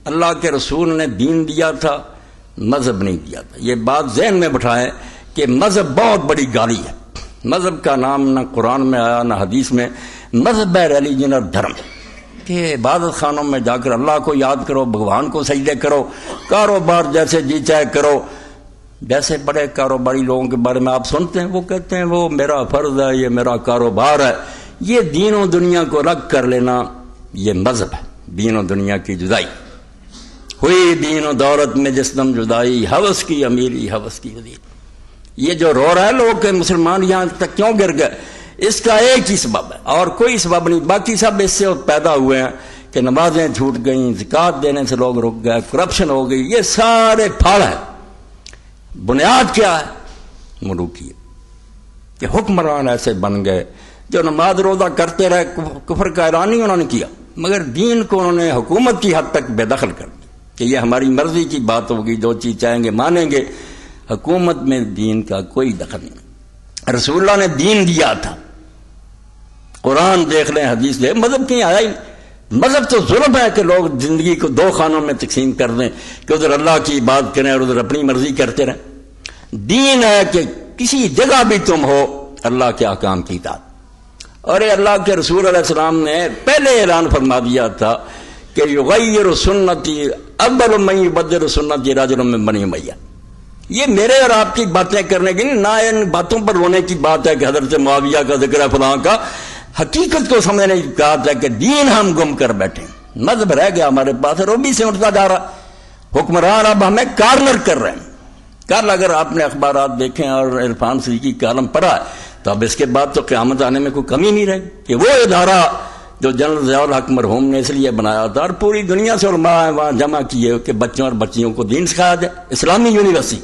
اللہ کے رسول نے دین دیا تھا، مذہب نہیں دیا تھا. یہ بات ذہن میں بٹھائیں کہ مذہب بہت بڑی گالی ہے. مذہب کا نام نہ قرآن میں آیا نہ حدیث میں. مذہب ہے ریلیجن اور دھرم، کہ عبادت خانوں میں جا کر اللہ کو یاد کرو، بھگوان کو سجدے کرو، کاروبار جیسے جی چاہے کرو. جیسے بڑے کاروباری لوگوں کے بارے میں آپ سنتے ہیں، وہ کہتے ہیں وہ میرا فرض ہے، یہ میرا کاروبار ہے. یہ دین و دنیا کو الگ کر لینا یہ مذہب ہے. دین و دنیا کی جدائی ہوئی، دین و دولت میں جس دم جدائی، ہوس کی امیری ہوس کی وزیر. یہ جو رو رہا ہے لوگ کہ مسلمان یہاں تک کیوں گر گئے، اس کا ایک ہی سبب ہے اور کوئی سبب نہیں. باقی سب اس سے پیدا ہوئے ہیں کہ نمازیں چھوٹ گئیں، زکوٰۃ دینے سے لوگ رک گئے، کرپشن ہو گئی. یہ سارے پھل ہیں. بنیاد کیا ہے؟ ملوکیت، کہ حکمران ایسے بن گئے جو نماز روزہ کرتے رہے. کفر کا اعلان ہی انہوں نے کیا، مگر دین کو انہوں نے حکومت کی حد تک بے دخل کر دیا کہ یہ ہماری مرضی کی بات ہوگی، جو چیز چاہیں گے مانیں گے. حکومت میں دین کا کوئی دخل نہیں. رسول اللہ نے دین دیا تھا. قرآن دیکھ لیں، حدیث دیکھ، مذہب کہیں آیا ہی نہیں. مذہب تو ظلم ہے کہ لوگ زندگی کو دو خانوں میں تقسیم کر دیں کہ ادھر اللہ کی بات کریں اور ادھر اپنی مرضی کرتے رہیں. دین ہے کہ کسی جگہ بھی تم ہو اللہ کے احکام کی اطاعت. اور اللہ کے رسول علیہ السلام نے پہلے اعلان فرما دیا تھا کہ یغیر سنتی اول من یبدل سنتی رجل من بنی امیہ. یہ میرے اور آپ کی باتیں کرنے کی نہیں، نہ ان باتوں پر رونے کی بات ہے کہ حضرت معاویہ کا ذکر ہے فلاں کا. حقیقت کو سمجھنے کی بات ہے کہ دین ہم گم کر بیٹھے، مذہب رہ گیا ہمارے پاس، روبی سے اٹھتا جا رہا. حکمران اب ہمیں کارنر کر رہے ہیں. کل اگر آپ نے اخبارات دیکھیں اور عرفان صدیقی کا کالم پڑھا ہے تو اب اس کے بعد تو قیامت آنے میں کوئی کمی نہیں رہے کہ وہ ادارہ جو جنرل ضیاء الحق مرحوم نے اس لیے بنایا تھا اور پوری دنیا سے علماء وہاں جمع کیے کہ بچوں اور بچیوں کو دین سکھایا جائے، اسلامی یونیورسٹی.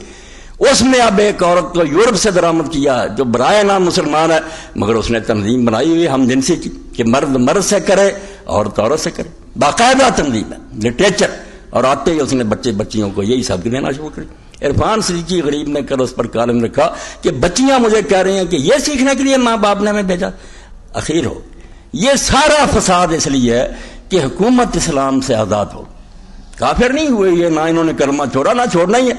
اس میں اب ایک عورت کو یورپ سے درآمد کیا ہے جو برائے نام مسلمان ہے، مگر اس نے تنظیم بنائی ہوئی ہم جنسی کی کہ مرد مرد سے کرے، عورت عورت سے کرے. باقاعدہ تنظیم ہے، لٹریچر. اور آتے ہی اس نے بچے بچیوں کو یہی سبق دینا شروع کر. عرفان صدیقی غریب نے کل اس پر کالم رکھا کہ بچیاں مجھے کہہ رہی ہیں کہ یہ سیکھنے کے لیے ماں باپ نے ہمیں بھیجا. اخیر ہو یہ سارا فساد اس لیے ہے کہ حکومت اسلام سے آزاد ہو. کافر نہیں ہوئے یہ، نہ انہوں نے کلمہ چھوڑا نہ چھوڑنا ہی ہے.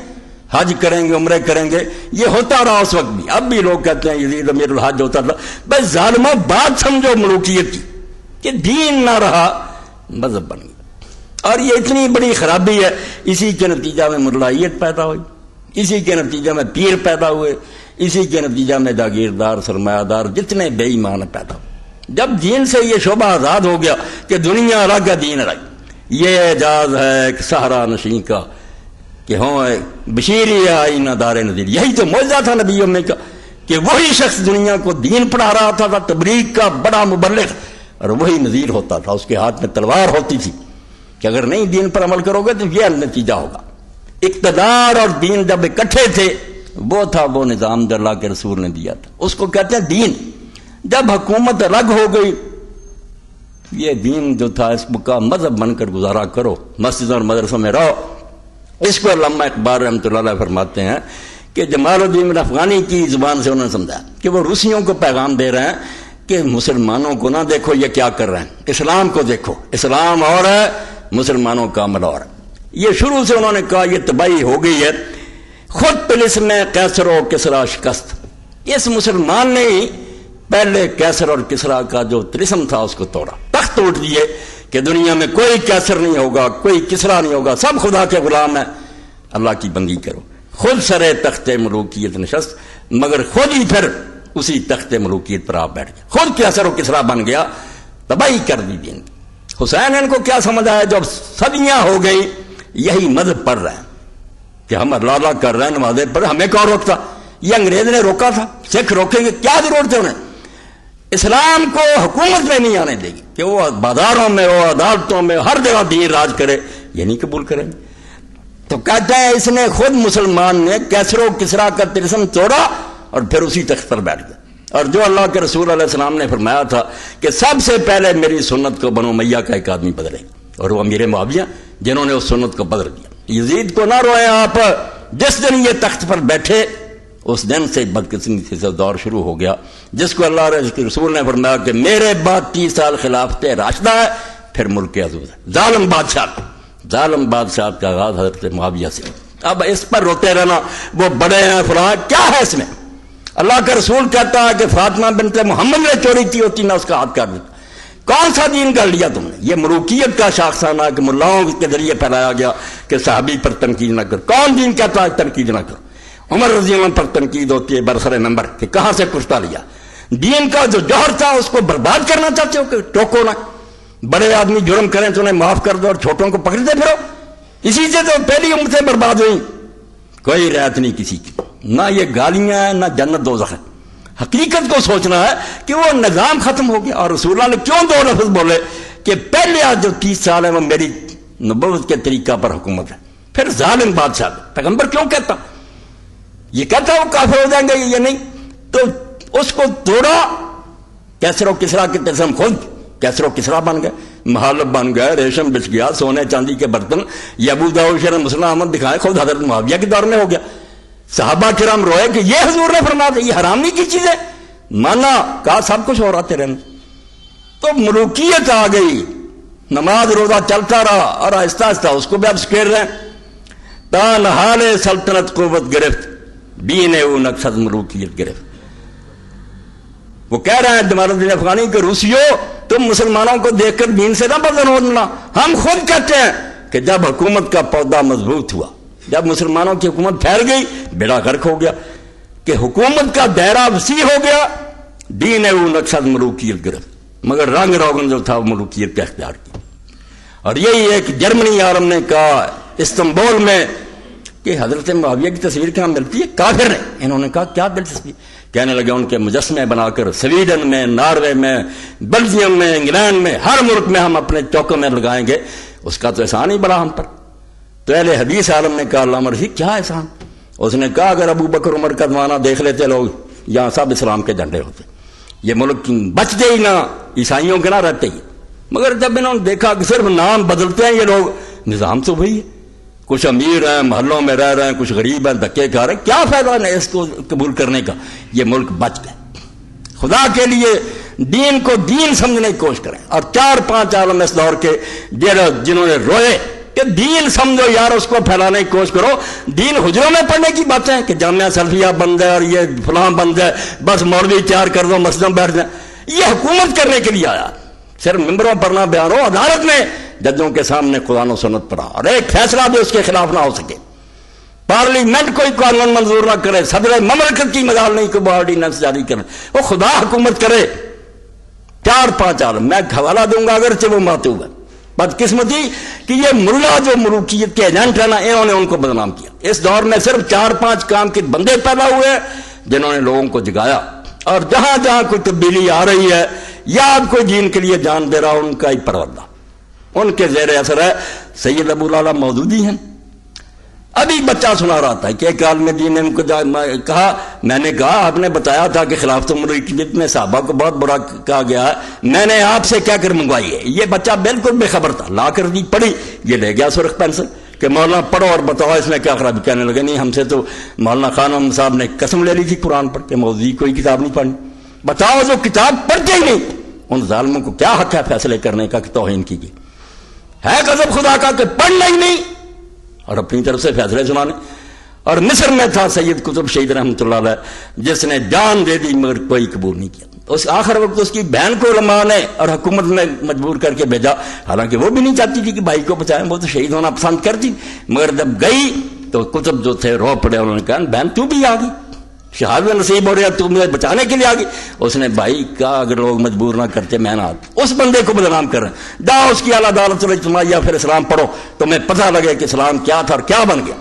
حج کریں گے، عمرے کریں گے، یہ ہوتا رہا اس وقت بھی. اب بھی لوگ کہتے ہیں یزید امیر الحج ہوتا تھا. بس ظالموں بات سمجھو ملوکیت کی کہ دین نہ رہا، مذہب بن گیا. اور یہ اتنی بڑی خرابی ہے. اسی کے نتیجہ میں ملائیت پیدا ہوئی، اسی کے نتیجہ میں پیر پیدا ہوئے، اسی کے نتیجہ میں جاگیردار سرمایہ دار جتنے بے ایمان پیدا ہوئے. جب دین سے یہ شعبہ آزاد ہو گیا کہ دنیا الگ ہے دین الگ، یہ اعجاز ہے ایک صحرا نشین کا کہ ہوں بشیری آئینہ دار نذیر. یہی تو معجزہ تھا نبی امت کا کہ وہی شخص دنیا کو دین پڑھا رہا تھا تبلیغ کا بڑا مبلغ، اور وہی نذیر ہوتا تھا. اس کے ہاتھ میں تلوار ہوتی تھی کہ اگر نہیں دین پر عمل کرو گے تو یہ نتیجہ ہوگا. اقتدار اور دین جب اکٹھے تھے وہ تھا وہ نظام جو اللہ کے رسول نے دیا تھا، اس کو کہتے ہیں دین. جب حکومت الگ ہو گئی، یہ دین جو تھا اس کا مذہب بن کر گزارا کرو، مسجدوں اور مدرسوں میں رہو. اس کو علامہ اقبال رحمۃ اللہ علیہ فرماتے ہیں کہ جمال الدین افغانی کی زبان سے انہوں نے سمجھا کہ وہ روسیوں کو پیغام دے رہے ہیں کہ مسلمانوں کو نہ دیکھو یہ کیا کر رہے ہیں، اسلام کو دیکھو، اسلام اور ہے مسلمانوں کا عمل اور ہے. یہ شروع سے انہوں نے کہا یہ تباہی ہو گئی ہے. خود پولیس میں کیسر و کسرا شکست. اس مسلمان نے ہی پہلے کیسر اور کسرا کا جو طلسم تھا اس کو توڑا، تخت توڑ دیے کہ دنیا میں کوئی کیسر نہیں ہوگا، کوئی کسرا نہیں ہوگا، سب خدا کے غلام ہیں، اللہ کی بندگی کرو. خود سرے تخت ملوکیت نشست، مگر خود ہی پھر اسی تخت ملوکیت پر آپ بیٹھ گیا. خود کیسر و کسرا بن گیا، تباہی کر دی دین. حسین ان کو کیا سمجھ آیا جب صدیاں ہو گئی یہی مذہب پڑھ رہے ہیں کہ ہم اللہ اللہ کر رہے ہیں نمازیں پڑھ، ہمیں کون روکتا؟ یہ انگریز نے روکا تھا، سکھ روکیں گے؟ کیا ضرورت ہے انہیں؟ اسلام کو حکومت میں نہیں آنے دے گی کہ وہ بازاروں میں ہو، عدالتوں میں، ہر جگہ دین راج کرے، یہ نہیں قبول کریں گے. تو کہتے ہیں اس نے خود مسلمان نے کیسر و کسرا کا طلسم توڑا اور پھر اسی تخت پر بیٹھ گیا. اور جو اللہ کے رسول علیہ السلام نے فرمایا تھا کہ سب سے پہلے میری سنت کو بنو امیہ کا ایک آدمی بدلے گا، اور وہ امیر معاویہ جنہوں نے اس سنت کو بدل دیا. یزید کو نہ روئیں آپ، جس دن یہ تخت پر بیٹھے اس دن سے بدقسمتی سے دور شروع ہو گیا جس کو اللہ کے رسول نے فرمایا کہ میرے بعد 30 سال خلافت راشدہ ہے، پھر ملک عزوز ہے. ظالم بادشاہ ظالم بادشاہ کا آغاز حضرت معاویہ سے. اب اس پر روتے رہنا وہ بڑے ہیں فلاں، کیا ہے اس میں؟ اللہ کا رسول کہتا ہے کہ فاطمہ بنت محمد نے چوری کی ہوتی نہ اس کا ہاتھ کاٹ دیتا. کون سا دین کر لیا تم نے؟ یہ ملوکیت کا شاخسانہ کہ ملاؤں کے ذریعے پھیلایا گیا کہ صحابی پر تنقید نہ کر. کون دین کہتا ہے تنقید نہ کرو؟ عمر رضی اللہ عنہ پر تنقید ہوتی ہے برسر ممبر کہ کہاں سے کشتا لیا. دین کا جو جوہر تھا اس کو برباد کرنا چاہتے ہو کہ ٹوکو نہ. بڑے آدمی جرم کریں تو انہیں معاف کر دو اور چھوٹوں کو پکڑتے پھرو. اسی سے تو پہلی امتیں برباد ہوئی. کوئی رعایت نہیں کسی کی، نہ یہ گالیاں ہیں نہ جنت دوزخ ہے. حقیقت کو سوچنا ہے کہ وہ نظام ختم ہو گیا. اور رسول اللہ نے کیوں دو لفظ بولے کہ پہلے آج جو 30 سال ہے وہ میری نبوت کے طریقہ پر حکومت ہے، پھر ظالم بادشاہ. پیغمبر کیوں کہتا؟ یہ کہتا وہ کافر ہو جائیں گے یہ نہیں. تو اس کو توڑا. کیسر و کسرا کے قسم خود کیسر و کسرا بن گئے، محالب بن گئے، ریشم بچ گیا، سونے چاندی کے برتن. یہ ابو داؤد شرح مسلم احمد دکھائے خود حضرت معاویہ کے دور میں ہو گیا. صحابہ کرام روئے کہ یہ حضور نے فرمایا یہ حرام نہیں کی چیزیں. مانا کہا سب کچھ ہو رہا تیرے میں. تو ملوکیت آ گئی. نماز روزہ چلتا رہا اور آہستہ آہستہ اس کو بھی اب سکیر رہے ہیں. تا نحال سلطنت قوت گرفت، دین او نقصد ملوکیت گرفت. وہ کہہ رہے ہیں جمال الدین افغانی کہ روسیو تم مسلمانوں کو دیکھ کر دین سے نہ بدل ہونا. ہم خود کہتے ہیں کہ جب حکومت کا پودا مضبوط ہوا، جب مسلمانوں کی حکومت پھیل گئی، بیڑا غرق ہو گیا کہ حکومت کا دائرہ وسیع ہو گیا. دین او نقصد ملوکیت گرفت، مگر رنگ روغن جو تھا وہ ملوکیت کا اختیار کی. اور یہی ایک جرمنی عالم نے کہا استنبول میں کہ حضرت معاویہ کی تصویر کہاں ملتی ہے؟ کافر نے. انہوں نے کہا کیا دلچسپی؟ کہنے لگے ان کے مجسمے بنا کر سویڈن میں، ناروے میں، بیلجیم میں، انگلینڈ میں، ہر ملک میں ہم اپنے چوکوں میں لگائیں گے. اس کا تو احسان ہی بڑا ہم پر. تو اہل حدیث عالم نے کہا علامہ رشید کیا احسان؟ اس نے کہا اگر ابو بکر عمر کا زمانہ دیکھ لیتے لوگ، یہاں سب اسلام کے جھنڈے ہوتے، یہ ملک بچتے ہی نہ عیسائیوں کے نہ رہتے ہی. مگر جب انہوں نے دیکھا کہ صرف نام بدلتے ہیں یہ لوگ، نظام تو وہی ہے. کچھ امیر ہیں، محلوں میں رہ رہے ہیں، کچھ غریب ہیں، دھکے کھا رہے ہیں، کیا فائدہ ہے اس کو قبول کرنے کا؟ یہ ملک بچ گئے. خدا کے لیے دین کو دین سمجھنے کی کوشش کریں. اور 4-5 عالم اس دور کے جنہوں نے روئے کہ دین سمجھو یار، اس کو پھیلانے کی کوشش کرو. دین حجروں میں پڑھنے کی باتیں کہ جامعہ سلفیہ بند ہے اور یہ فلاں بند ہے، بس مولوی تیار کر دو مسجدوں میں بیٹھ جائیں. یہ حکومت کرنے کے لیے آیا، صرف ممبروں پر نہ بیان ہو، عدالت میں ججوں کے سامنے قرآن و سنت پڑھا اور ایک فیصلہ بھی اس کے خلاف نہ ہو سکے. پارلیمنٹ کوئی قانون منظور نہ کرے، صدر مملکت کی مجال نہیں کوئی آرڈیننس جاری کرے، وہ خدا حکومت کرے. 4-5 عالم میں حوالہ دوں گا اگرچہ وہ ماتوب ہے. بدقسمتی کہ یہ ملا جو ملوکیت کے ایجنٹ ہیں نا، انہوں نے ان کو بدنام کیا. اس دور میں صرف 4-5 کام کے بندے پیدا ہوئے ہیں جنہوں نے لوگوں کو جگایا. اور جہاں جہاں کوئی تبدیلی آ رہی ہے یا اب کوئی دین کے لیے جان دے رہا، ان کا ہی پروردہ، ان کے زیر اثر ہے. سید ابو العلا موجود ہی ہیں. ابھی بچہ سنا رہا تھا کہ ایک عالم دین نے ان کو کہا، میں نے کہا آپ نے بتایا تھا کہ خلافت ملوکیت میں صحابہ کو بہت برا کہا گیا ہے، میں نے آپ سے کیا کر منگوائی ہے. یہ بچہ بالکل بے خبر تھا، لا کر دی پڑھی، یہ لے گیا سرخ پینسل کہ مولانا پڑھو اور بتاؤ اس میں کیا خرابی. کہنے لگے نہیں، ہم سے تو مولانا خان صاحب نے قسم لے لی تھی قرآن پر کہ موضوعی کوئی کتاب نہیں پڑھنی. بتاؤ جو کتاب پڑھتے ہی نہیں ان ظالموں کو کیا حق ہے فیصلے کرنے کا کہ توہین کیجیے؟ ہے غضب خدا کا کہ پڑھنا ہی نہیں اور اپنی طرف سے فیصلے سنانے. اور مصر میں تھا سید قطب شہید رحمۃ اللہ علیہ، جس نے جان دے دی مگر کوئی قبول نہیں کیا. اس آخر وقت اس کی بہن کو علماء نے اور حکومت میں مجبور کر کے بھیجا، حالانکہ وہ بھی نہیں چاہتی تھی کہ بھائی کو بچائیں، وہ تو شہید ہونا پسند کرتی. مگر جب گئی تو قطب جو تھے رو پڑے، انہوں نے کہا بہن تو بھی آ گئی، شہادت نصیب ہو رہا، تو مجھے بچانے کے لیے آ گئی. اس نے بھائی کہا اگر لوگ مجبور نہ کرتے میں نہ آتا. اس بندے کو بدنام کر رہے ہیں. جاؤ اس کی اعلیٰ عدالت الاجتماعیہ پھر اسلام پڑھو، تمہیں پتہ لگے کہ اسلام کیا تھا اور کیا بن گیا.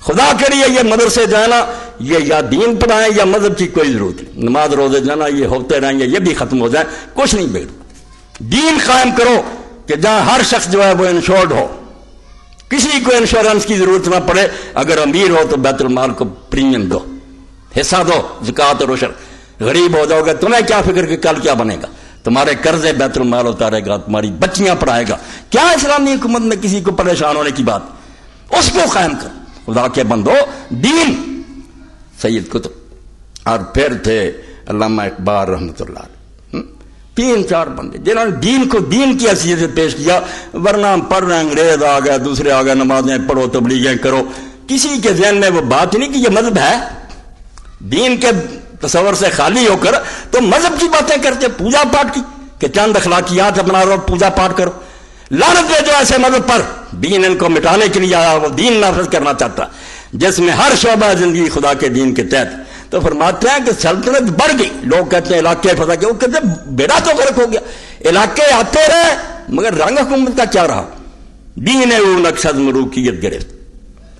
خدا کے لیے یہ مدرسے جانا، یہ یا دین پڑھائیں یا مذہب کی کوئی ضرورت نہیں. نماز روزے جانا یہ ہوتے رہیں گے، یہ بھی ختم ہو جائیں، کچھ نہیں بگڑ. دین قائم کرو کہ جہاں ہر شخص جو ہے وہ انشورڈ ہو، کسی کو انشورنس کی ضرورت نہ پڑے. اگر امیر ہو تو بیت المال کو پریمیم دو، حصہ دو، زکوٰۃ اور عشر. غریب ہو جاؤ گے تمہیں کیا فکر کہ کل کیا بنے گا؟ تمہارے قرضے بیت المال اتارے گا، تمہاری بچیاں پڑھائے گا. کیا اسلامی حکومت میں کسی کو پریشان ہونے کی بات؟ اس کو قائم کر. خدا کے بندو دین. سید قطب اور پھر تھے علامہ اقبال رحمۃ اللہ علیہ. 3-4 بندے جنہوں نے دین کو دین کی حیثیت سے پیش کیا، ورنہ ہم پڑھ رہے ہیں، انگریز آ گئے، دوسرے آ گئے، نمازیں پڑھو، تبلیغیں کرو، کسی کے ذہن میں وہ بات نہیں کہ یہ مذہب ہے. دین کے تصور سے خالی ہو کر تو مذہب کی باتیں کرتے، پوجا پاٹ کی، کہ چند اخلاقیات اپنا رہو، پوجا پاٹ کرو. لعنت ہے جو ایسے مذہب پر دین ان کو مٹانے کے لیے آیا، وہ دین نافذ کرنا چاہتا جس میں ہر شعبہ زندگی خدا کے دین کے تحت. تو فرماتے ہیں کہ سلطنت بڑھ گئی، لوگ کہتے ہیں علاقے فتح کیا، وہ کہتے ہیں بیڑا تو غرق ہو گیا. علاقے آتے رہے مگر رنگ حکومت کا کیا رہا؟ دین وہ نقش از ملوکیت گرفت.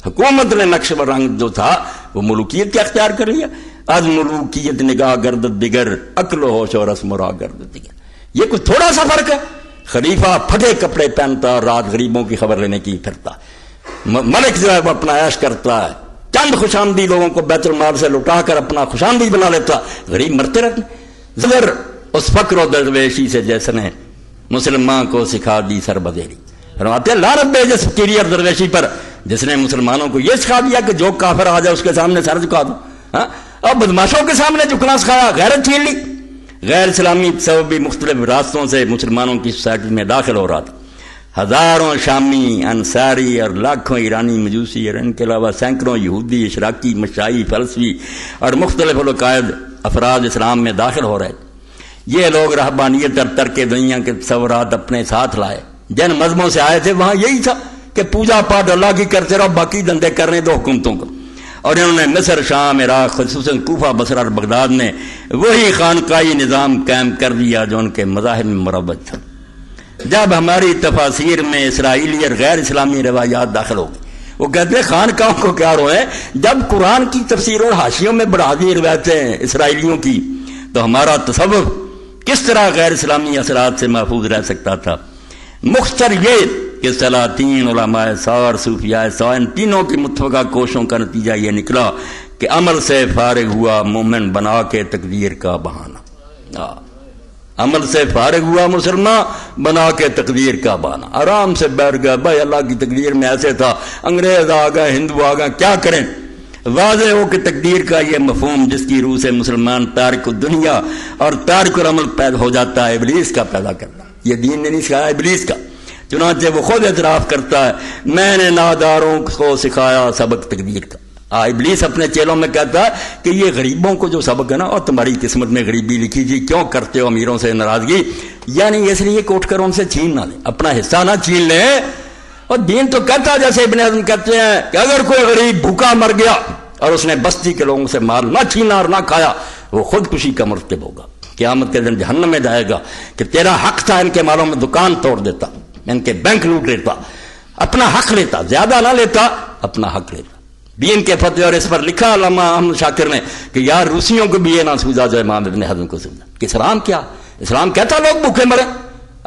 حکومت نے نقش و رنگ جو تھا وہ ملوکیت کا اختیار کر لیا. از ملوکیت نگاہ گردت دیگر، عقل و ہوش اور رسم و راہ گردت دیگر. یہ کوئی تھوڑا سا فرق ہے. خلیفہ پھٹے کپڑے پہنتا، رات غریبوں کی خبر لینے کی پھرتا. ملک جو ہے وہ اپنا عیش کرتا ہے، چند خوشامدی لوگوں کو بیت المال سے لٹا کر اپنا خوشامدی بنا لیتا، غریب مرتے رہتے. زبر اس فقر و درویشی سے جس نے مسلمان کو سکھا دی سر بدیری. فرماتے ہیں لعنت بے جس فقیری اور درویشی پر جس نے مسلمانوں کو یہ سکھا دیا کہ جو کافر آ جائے اس کے سامنے سر جھکا دو. اور بدماشوں کے سامنے جھکنا سکھایا، غیرت چھین لی. غیر اسلامی سبب بھی مختلف راستوں سے مسلمانوں کی سوسائٹی میں داخل ہو رہا تھا. ہزاروں شامی، انصاری اور لاکھوں ایرانی مجوسی اور ان کے علاوہ سینکڑوں یہودی، اشراقی، مشائی، فلسفی اور مختلف العقائد افراد اسلام میں داخل ہو رہے. یہ لوگ رہبانیت اور ترک دنیا کے تصورات اپنے ساتھ لائے. جن مذہبوں سے آئے تھے وہاں یہی تھا کہ پوجا پاٹ اللہ کی کرتے رہو، باقی دندے کرنے دو حکومتوں کو. اور انہوں نے مصر، شام، عراق، خصوصاً کوفہ، بصرہ اور بغداد میں وہی خانقاہی نظام قائم کر دیا جو ان کے مذاہب میں مروج تھا. جب ہماری تفاسیر میں اسرائیلی اور غیر اسلامی روایات داخل ہو گئی، وہ کہتے ہیں خانقاہوں کو کیا روئے. جب قرآن کی تفسیر اور حاشیوں میں بڑھا دی روایتیں اسرائیلیوں کی، تو ہمارا تصور کس طرح غیر اسلامی اثرات سے محفوظ رہ سکتا تھا. مختصر یہ کہ سلاطین، علماء سار، صوفیاء سار، ان تینوں کی متفقہ کوششوں کا نتیجہ یہ نکلا کہ عمل سے فارغ ہوا مومن بنا کے تقدیر کا بہانہ. عمل سے فارغ ہوا مسلمان بنا کے تقدیر کا بہانہ. آرام سے بیٹھ گیا، بھائی اللہ کی تقدیر میں ایسے تھا، انگریز آ گئے، ہندو آ گئے، کیا کریں. واضح ہو کہ تقدیر کا یہ مفہوم جس کی روح سے مسلمان تارک الدنیا اور تارک العمل پیدا ہو جاتا ہے، ابلیس کا پیدا کرنا. یہ دین نے نہیں سکھایا، ابلیس کا. چنانچہ وہ خود اعتراف کرتا ہے، میں نے ناداروں کو سکھایا سبق تقدیر کا. ابلیس اپنے چیلوں میں کہتا ہے کہ یہ غریبوں کو جو سبق ہے نا، اور تمہاری قسمت میں غریبی لکھی جی، کیوں کرتے ہو امیروں سے ناراضگی؟ یعنی اس لیے کہ اٹھ کر ان سے چھین نہ لیں، اپنا حصہ نہ چھین لیں. اور دین تو کہتا ہے، جیسے ابن حزم کہتے ہیں کہ اگر کوئی غریب بھوکا مر گیا اور اس نے بستی کے لوگوں سے مال نہ چھینا اور نہ کھایا، وہ خودکشی کا مرتکب ہوگا. قیامت کے دن جہنم میں جائے گا کہ تیرا حق تھا، ان کے مالوں میں دکان توڑ دیتا، ان کے بینک لوٹ لیتا، اپنا حق لیتا، زیادہ نہ لیتا، اپنا حق لیتا. دین کے فتوے اور اس پر لکھا علامہ احمد شاکر نے کہ یار روسیوں کو بھی یہ نہ سوجا جو امام ابن حزم کو سوجا کہ اسلام کیا. اسلام کہتا لوگ بھوکے مرے،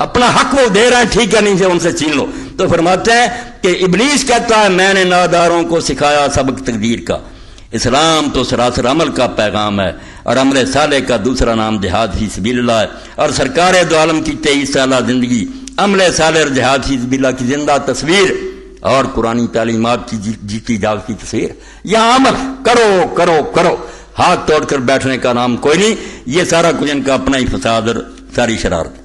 اپنا حق وہ دے رہے ہیں، ٹھیک ہے، نہیں سے ان سے چھین لو. تو فرماتے ہیں کہ ابلیس کہتا ہے میں نے ناداروں کو سکھایا سبق تقدیر کا. اسلام تو سراسر عمل کا پیغام ہے، اور عمل صالح کا دوسرا نام جہاد فی سبیل اللہ ہے. اور سرکار دو عالم کی 23 سالہ زندگی عمل صالح اور جہاد فی سبیل اللہ کی زندہ تصویر اور قرآنی تعلیمات کی جیتی جاگتی تصویر. یہاں عمل کرو کرو کرو، ہاتھ توڑ کر بیٹھنے کا نام کوئی نہیں. یہ سارا کچھ ان کا اپنا ہی فساد اور ساری شرارت.